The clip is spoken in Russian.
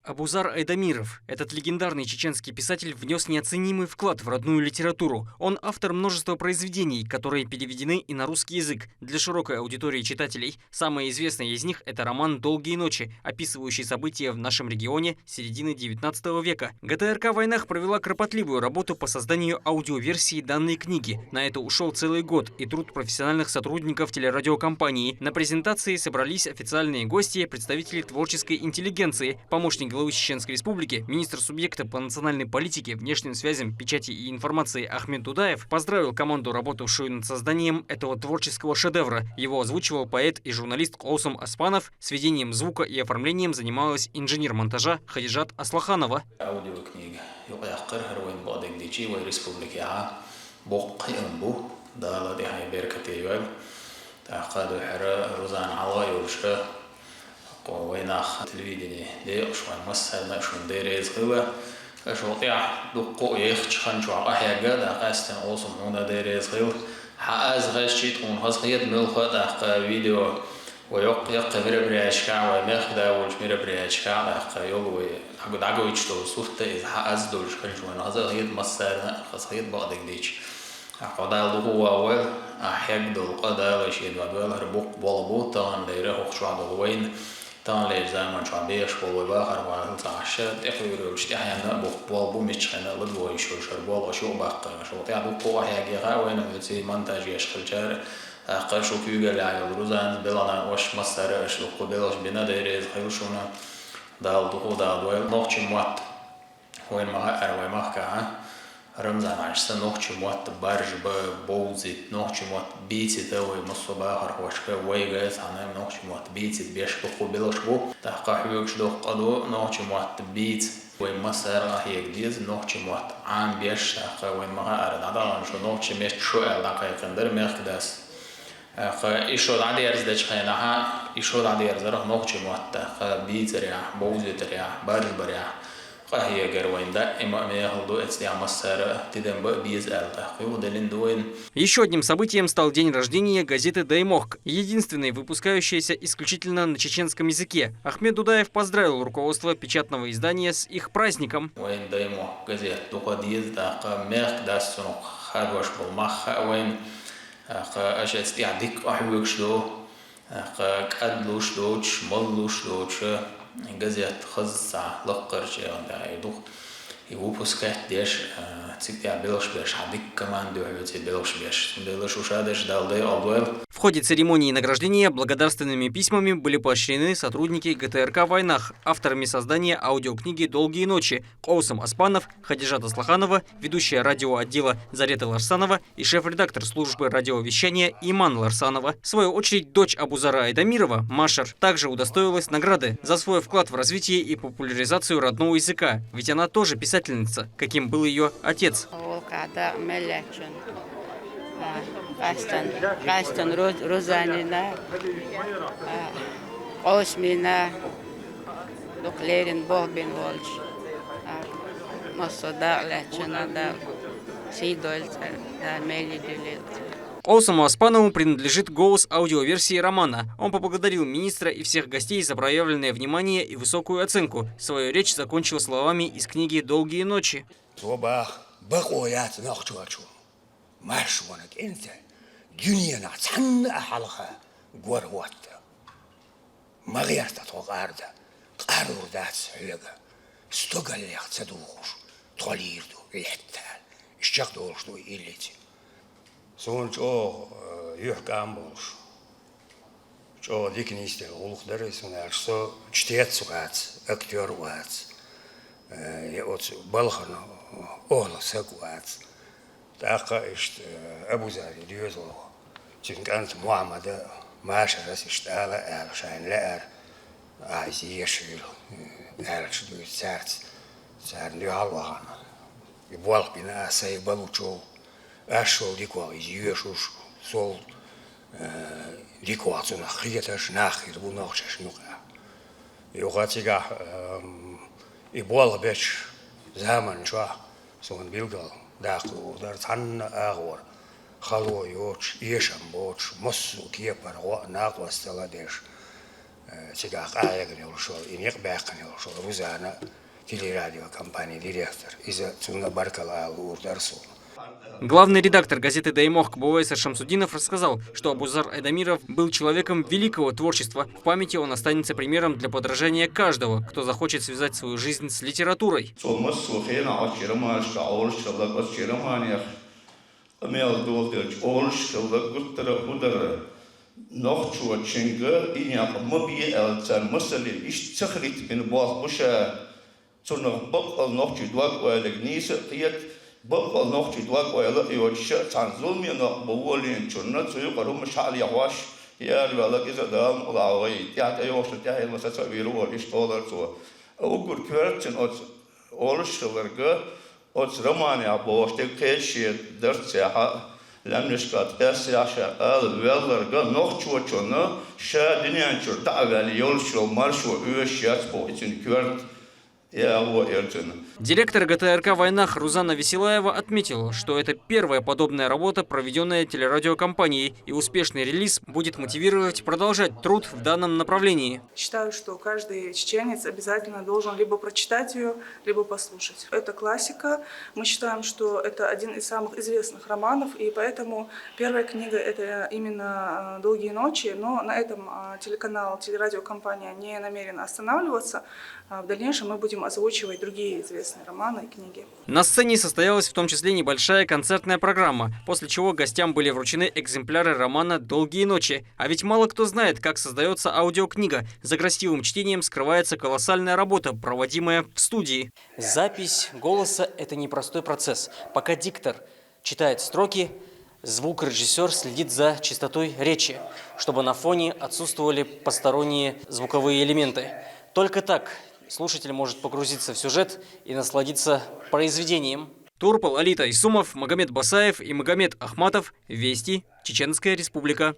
Абузар Айдамиров. Этот легендарный чеченский писатель внес неоценимый вклад в родную литературу. Он автор множества произведений, которые переведены и на русский язык для широкой аудитории читателей. Самое известное из них – это роман «Долгие ночи», описывающий события в нашем регионе середины XIX века. ГТРК «Войнах» провела кропотливую работу по созданию аудиоверсии данной книги. На это ушел целый год и труд профессиональных сотрудников телерадиокомпании. На презентации собрались официальные гости, представители творческой интеллигенции, помощник главы Чеченской Республики, министр субъекта по национальной политике, внешним связям, печати и информации Ахмед Дудаев поздравил команду, работавшую над созданием этого творческого шедевра. Его озвучивал поэт и журналист Коусам Аспанов. Сведением звука и оформлением занималась инженер монтажа Хадижат Аслаханова. Аудиокнига ويناخ تلفزيوني ده شوي مسألة شو ندير إزغوا شو طيع دقوا يخش خنشوا أحيا جدا قاستن أوصم هنا دير إزغوا حاز غشيت ون هزغيت ملخ دق فيديو ويق مير برياشكا ومخدا وش مير برياشكا دق يلوي عقد عقوي تشتو صوت إذ حاز دولش خنشوا هزغيت مسألة هزغيت بعدك ديش قدال دقوا أول أحيا دول قدال شيء بعدول هربوق بالبوطان ديره خشوا دولوين تان ليش زمان شو عبيش بولو باخر وعلى تعشت إخوي وش أحيانا بول مش خنا لدوي شو شربول وشو باق شو تعبوا قوة هي جا وين بتصير منتج يشخل شر قشو كيوجا لعيال روزان بلنا وش مصدر إيش لو قبلش بنا ديرز خيوشونا دال دقو دال دويل نوتش موت وين ما أروي ما كا رمزان عشان نوتش موت برج بوزي نوتش موت بيتي توي مصوبة هروشك ويجاز عنا نوتش موت بيتي بيش بقبلش بو تحقيقش دو قدو نوتش موت بيت وين مسار هي جديد نوتش موت عام بيش وين ما أرد عدالان شو نوتش مش شو علاقة كندر مخدس إيشود عادي أرزدش خينها إيشود عادي أرزره نوتش موت بيت ريح بوزي ريح برج بريح قهية جروين ده إما ميهالدو إتسليع مسار تدم بيز ألتح ودلين دوين. Еще одним событием стал день рождения газеты «Даймок», единственной выпускающейся исключительно на чеченском языке. Ахмед Дудаев поздравил руководство печатного издания с их праздником. газет خزع لقرش يعني دوخ يوبوسكات ديش تيجي بيلش بيش عديك كمان دوحيوتي بيلش بيش بيلش وشادش دالدي أضوال. В ходе церемонии награждения благодарственными письмами были поощрены сотрудники ГТРК «Войнах», авторами создания аудиокниги «Долгие ночи» Коусам Аспанов, Хадижат Аслаханова, ведущая радиоотдела Зарета Ларсанова и шеф-редактор службы радиовещания Иман Ларсанова. В свою очередь, дочь Абузара Айдамирова, Машер, также удостоилась награды за свой вклад в развитие и популяризацию родного языка, ведь она тоже писательница, каким был ее отец. قاستن روزانينا قوسمينا دقليرين بوبين والش مصدق لاتشنا دا سيدولت دا ميلي دولت. Коусаму Аспанову принадлежит голос аудиоверсии романа. Он поблагодарил министра и всех гостей за проявленное внимание и высокую оценку. Свою речь закончил словами из книги «Долгие ночи». دنيانا تحنا حلقة قروات ما غيرت تغارد قارور ذات سعيقة استقل يخت سدوخش تغليردو يحتال اشتغلوا شنو إليتي سون جو يحكى عموش جو ديك نيستي غلق درس ونعرسو جتيات سوغات اكتور وات يقوت بلخنا أولا ساقوات تاقا اشت أبو زاري ديوزو تين كانت معمدة ماشا رس اشتغل أهل شاين لأر عايز يشيل أهل شدو يتسارت سار ديو هالوغانا يبوالق بنا ساي بلوچو أشو ديكوا يزيوشوش سول ديكوا عطونا خيطش ناخي ربو ناخشش نوقع يوغاتيقا يبوالق بيش زامن شواه سون بيلقال داخلو در تحن أغور خلو يوش يشم بوش مصو كيبر ناقو استلا ديش Чигак аягни ушел, и мех бэхни ушел, Рузана, телерадиокомпания, директор, из-за цунга баркала урдарсу. Главный редактор газеты «Даймох» Бувайса Шамсудинов рассказал, что Абузар Айдамиров был человеком великого творчества. В памяти он останется примером для подражания каждого, кто захочет связать свою жизнь с литературой. بقى نوع تدوق ويلا يوشى تنزل من بقولين شنو تسوي قرهم مش حال يواش يا الولا كذا دام وضعوي تيات أيوش تيات المسافة بيرو ويشتغل سوا أقول كرتين أولش خبرك أوت رماني أبوش تكشي درت ساعة لم نشكات أسياش الولر نوع شنو شادني أنشر تعال يولش ومارش ويوشيات بويتين كرت. Директор ГТРК «Войнах» Рузана Веселаева отметила, что это первая подобная работа, проведенная телерадиокомпанией, и успешный релиз будет мотивировать продолжать труд в данном направлении. Считаю, что каждый чеченец обязательно должен либо прочитать ее, либо послушать. Это классика. Мы считаем, что это один из самых известных романов, и поэтому первая книга – это именно «Долгие ночи», но на этом телеканал, телерадиокомпания не намерена останавливаться. В дальнейшем мы будем озвучивать другие известные романы и книги. На сцене состоялась в том числе небольшая концертная программа, после чего гостям были вручены экземпляры романа «Долгие ночи». А ведь мало кто знает, как создается аудиокнига. За красивым чтением скрывается колоссальная работа, проводимая в студии. Запись голоса – это непростой процесс. Пока диктор читает строки, звукорежиссер следит за чистотой речи, чтобы на фоне отсутствовали посторонние звуковые элементы. Только так слушатель может погрузиться в сюжет и насладиться произведением. Турпал Алита Исумов, Магомед Басаев и Магомед Ахматов. Вести. Чеченская Республика.